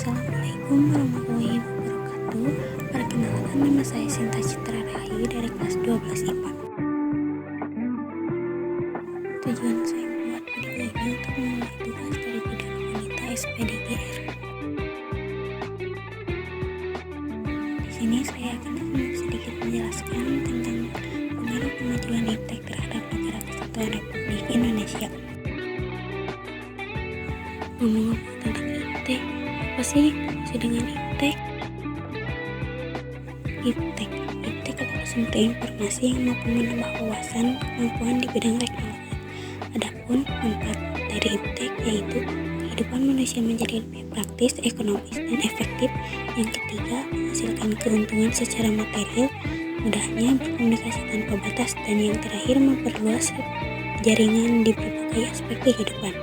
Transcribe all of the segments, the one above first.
Assalamualaikum warahmatullahi wabarakatuh. Perkenalkan, nama saya Sinta Citra Rahayu dari kelas 12 IPA. Tujuan saya membuat video ini untuk mengulang tugas dari bidang wanita SPDGR. Di sini saya akan sedikit menjelaskan tentang pengaruh kemajuan iptek terhadap Negara Kesatuan Republik Indonesia. Ngomong tentang iptek, apa sih maksud dengan iptek? Iptek adalah sumber informasi yang mampu menambah wawasan kemampuan di bidang teknologi. Adapun manfaat dari iptek yaitu kehidupan manusia menjadi lebih praktis, ekonomis, dan efektif. Yang ketiga, menghasilkan keuntungan secara material, mudahnya berkomunikasi tanpa batas, dan yang terakhir memperluas jaringan di berbagai aspek kehidupan.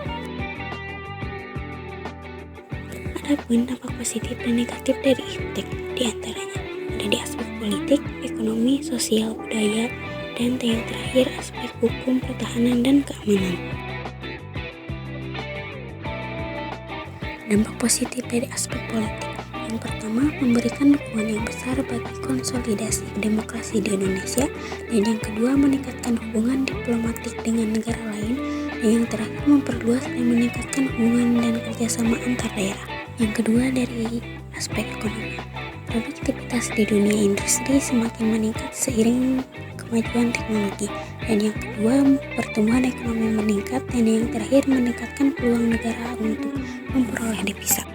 Adapun dampak positif dan negatif dari iptek diantaranya ada di aspek politik, ekonomi, sosial, budaya, dan yang terakhir aspek hukum, pertahanan, dan keamanan. Dampak positif dari aspek politik, yang pertama, memberikan dukungan yang besar bagi konsolidasi demokrasi di Indonesia, dan yang kedua, meningkatkan hubungan diplomatik dengan negara lain, dan yang terakhir, memperluas dan meningkatkan hubungan dan kerjasama antar daerah. Yang kedua, dari aspek ekonomi, produktivitas di dunia industri semakin meningkat seiring kemajuan teknologi, dan yang kedua, pertumbuhan ekonomi meningkat, dan yang terakhir, meningkatkan peluang negara untuk memperoleh devisa.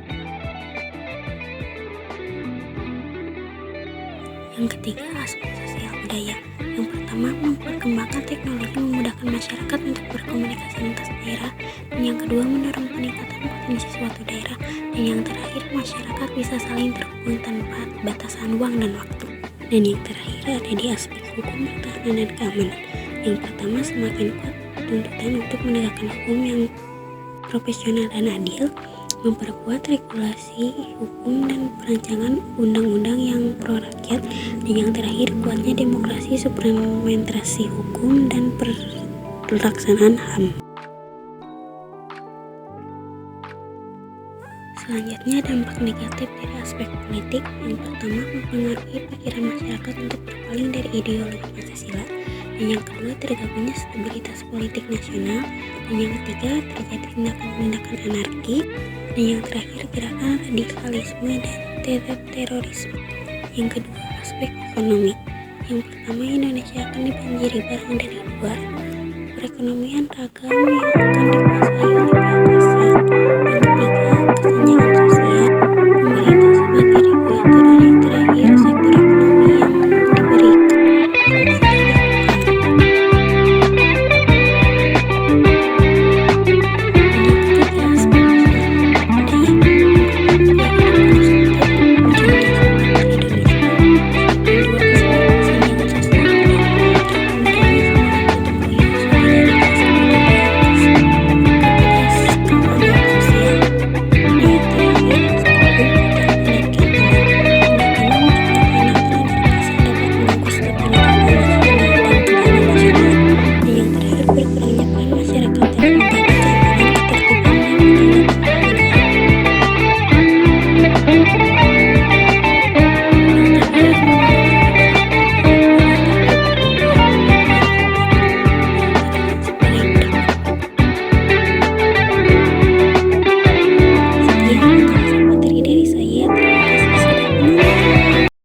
Yang ketiga, aspek sosial budaya. Yang pertama, memperkembangkan teknologi memudahkan masyarakat untuk berkomunikasi lintas daerah, dan yang kedua, mendorong peningkatan potensi suatu daerah, dan yang terakhir, masyarakat bisa saling terhubung tanpa batasan ruang dan waktu. Dan yang terakhir ada di aspek hukum, pertahanan, dan keamanan. Yang pertama, semakin kuat tuntutan untuk menegakkan hukum yang profesional dan adil, memperkuat regulasi hukum dan perancangan undang-undang yang pro rakyat, dan yang terakhir kuatnya demokrasi, suplementasi hukum, dan pelaksanaan HAM. Selanjutnya, dampak negatif dari aspek politik. Yang pertama, mempengaruhi pikiran masyarakat untuk berpaling dari ideologi Pancasila, dan yang kedua, terganggunya stabilitas politik nasional, dan yang ketiga, terjadi tindakan-tindakan anarki, dan yang terakhir, gerakan radikalisme dan terorisme. Yang kedua, aspek ekonomi. Yang pertama, Indonesia akan dibanjiri barang dari luar, perekonomian ragam yang akan dikuasai oleh pihak asing, dan